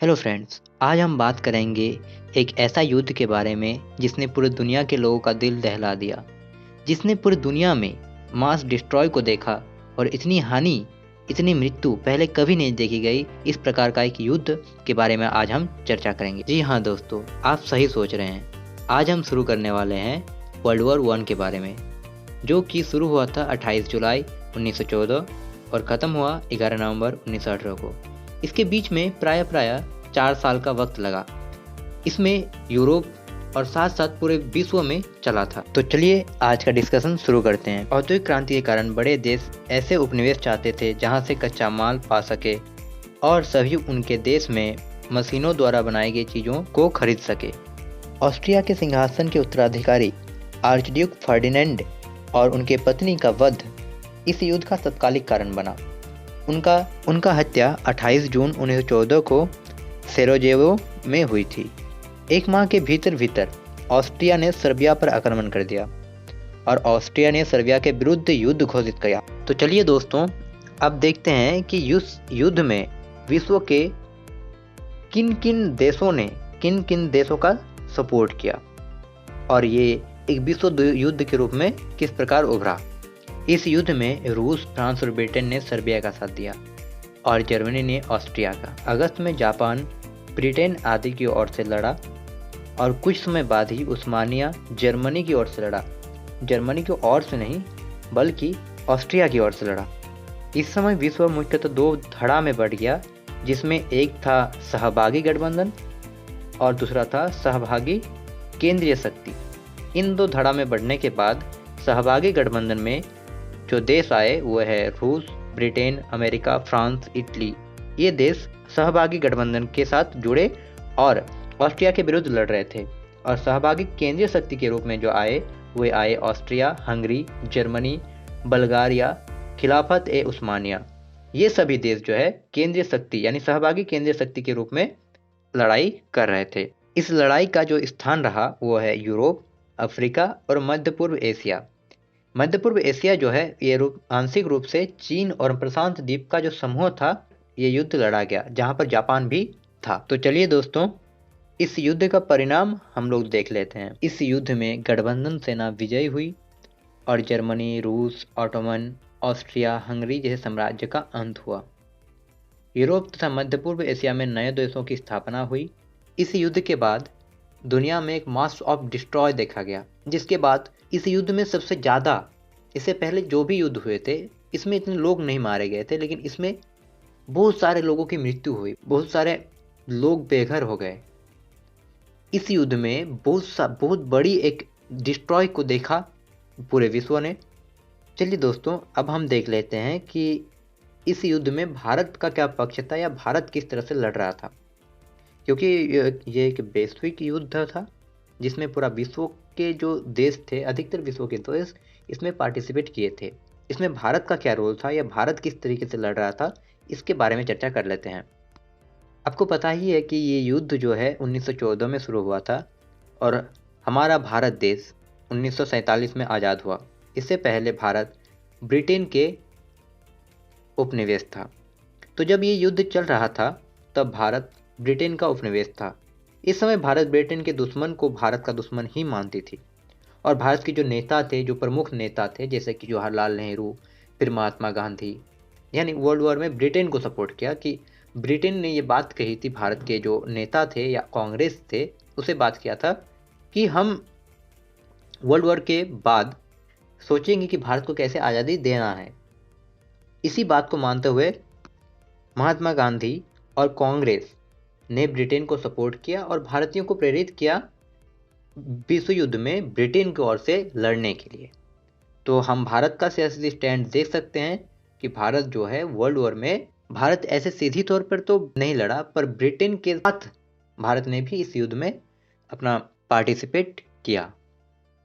Hello friends, आज हम बात करेंगे एक ऐसा युद्ध के बारे में जिसने पूरी दुनिया के लोगों का दिल दहला दिया, जिसने पूरी दुनिया में मास डिस्ट्रॉय को देखा और इतनी हानि, इतनी मृत्यु पहले कभी नहीं देखी गई। इस प्रकार का एक युद्ध के बारे में आज हम चर्चा करेंगे। जी हाँ दोस्तों, आप सही सोच रहे हैं। आज हम शुरू करने वाले हैं वर्ल्ड वॉर 1 के बारे में, जो कि शुरू हुआ था 28 जुलाई 1914 और ख़त्म हुआ 11 नवंबर 1918 को। इसके बीच में प्राय 4 साल का वक्त लगा। इसमें यूरोप और साथ साथ पूरे विश्व में चला था। तो चलिए आज का डिस्कशन शुरू करते हैं। औद्योगिक क्रांति के कारण बड़े देश ऐसे उपनिवेश चाहते थे जहां से कच्चा माल पा सके और सभी उनके देश में मशीनों द्वारा बनाई गई चीज़ों को खरीद सके। ऑस्ट्रिया के सिंहासन के उत्तराधिकारी आर्चड्यूक फर्डिनेंड और उनके पत्नी का वध इस युद्ध का तत्कालिक कारण बना। उनका हत्या 28 जून 1914 को सेरोजेवो में हुई थी। एक माह के भीतर ऑस्ट्रिया ने सर्बिया पर आक्रमण कर दिया और ऑस्ट्रिया ने सर्बिया के विरुद्ध युद्ध घोषित किया। तो चलिए दोस्तों, अब देखते हैं कि इस युद्ध में विश्व के किन किन देशों का सपोर्ट किया और ये एक विश्व युद्ध के रूप में किस प्रकार उभरा। इस युद्ध में रूस, फ्रांस और ब्रिटेन ने सर्बिया का साथ दिया और जर्मनी ने ऑस्ट्रिया का। अगस्त में जापान, ब्रिटेन आदि की ओर से लड़ा और कुछ समय बाद ही उस्मानिया जर्मनी की ओर से लड़ा। जर्मनी की ओर से नहीं बल्कि ऑस्ट्रिया की ओर से लड़ा। इस समय विश्व मुख्यतः 2 धड़ा में बढ़ गया, जिसमें एक था सहभागी गठबंधन और दूसरा था सहभागी केंद्रीय शक्ति। इन 2 धड़ा में बढ़ने के बाद सहभागी गठबंधन में जो देश आए वो है रूस, ब्रिटेन, अमेरिका, फ्रांस, इटली। ये देश सहभागी गठबंधन के साथ जुड़े और ऑस्ट्रिया के विरुद्ध लड़ रहे थे। और सहभागी केंद्रीय शक्ति के रूप में जो आए वे आए ऑस्ट्रिया, हंगरी, जर्मनी, बल्गारिया, खिलाफत ए उस्मानिया। ये सभी देश जो है केंद्रीय शक्ति यानी सहभागी केंद्रीय शक्ति के रूप में लड़ाई कर रहे थे। इस लड़ाई का जो स्थान रहा वो है यूरोप, अफ्रीका और मध्य पूर्व एशिया। मध्य पूर्व एशिया जो है ये आंशिक रूप से चीन और प्रशांत द्वीप का जो समूह था, ये युद्ध लड़ा गया जहां पर जापान भी था। तो चलिए दोस्तों, इस युद्ध का परिणाम हम लोग देख लेते हैं। इस युद्ध में गठबंधन सेना विजयी हुई और जर्मनी, रूस, ऑटोमन, ऑस्ट्रिया, हंगरी जैसे साम्राज्य का अंत हुआ। यूरोप तथा मध्य पूर्व एशिया में नए देशों की स्थापना हुई। इस युद्ध के बाद दुनिया में एक मास ऑफ डिस्ट्रॉय देखा गया, जिसके बाद इस युद्ध में सबसे ज़्यादा, इससे पहले जो भी युद्ध हुए थे इसमें इतने लोग नहीं मारे गए थे, लेकिन इसमें बहुत सारे लोगों की मृत्यु हुई, बहुत सारे लोग बेघर हो गए। इस युद्ध में बहुत बड़ी एक डिस्ट्रॉय को देखा पूरे विश्व ने। चलिए दोस्तों, अब हम देख लेते हैं कि इस युद्ध में भारत का क्या पक्ष था या भारत किस तरह से लड़ रहा था, क्योंकि ये एक वैश्विक युद्ध था जिसमें पूरा विश्व के जो देश थे, अधिकतर विश्व के देश इसमें पार्टिसिपेट किए थे। इसमें भारत का क्या रोल था या भारत किस तरीके से लड़ रहा था, इसके बारे में चर्चा कर लेते हैं। आपको पता ही है कि ये युद्ध जो है 1914 में शुरू हुआ था और हमारा भारत देश 1947 में आज़ाद हुआ। इससे पहले भारत ब्रिटेन के उपनिवेश था। तो जब ये युद्ध चल रहा था तब भारत ब्रिटेन का उपनिवेश था। इस समय भारत ब्रिटेन के दुश्मन को भारत का दुश्मन ही मानती थी और भारत के जो नेता थे, जो प्रमुख नेता थे, जैसे कि जवाहरलाल नेहरू, फिर महात्मा गांधी, यानी वर्ल्ड वॉर में ब्रिटेन को सपोर्ट किया। कि ब्रिटेन ने ये बात कही थी, भारत के जो नेता थे या कांग्रेस थे उसे बात किया था कि हम वर्ल्ड वॉर के बाद सोचेंगे कि भारत को कैसे आज़ादी देना है। इसी बात को मानते हुए महात्मा गांधी और कांग्रेस ने ब्रिटेन को सपोर्ट किया और भारतीयों को प्रेरित किया विश्व युद्ध में ब्रिटेन की ओर से लड़ने के लिए। तो हम भारत का सियासी स्टैंड देख सकते हैं कि भारत जो है वर्ल्ड वॉर में, भारत ऐसे सीधी तौर पर तो नहीं लड़ा, पर ब्रिटेन के साथ भारत ने भी इस युद्ध में अपना पार्टिसिपेट किया।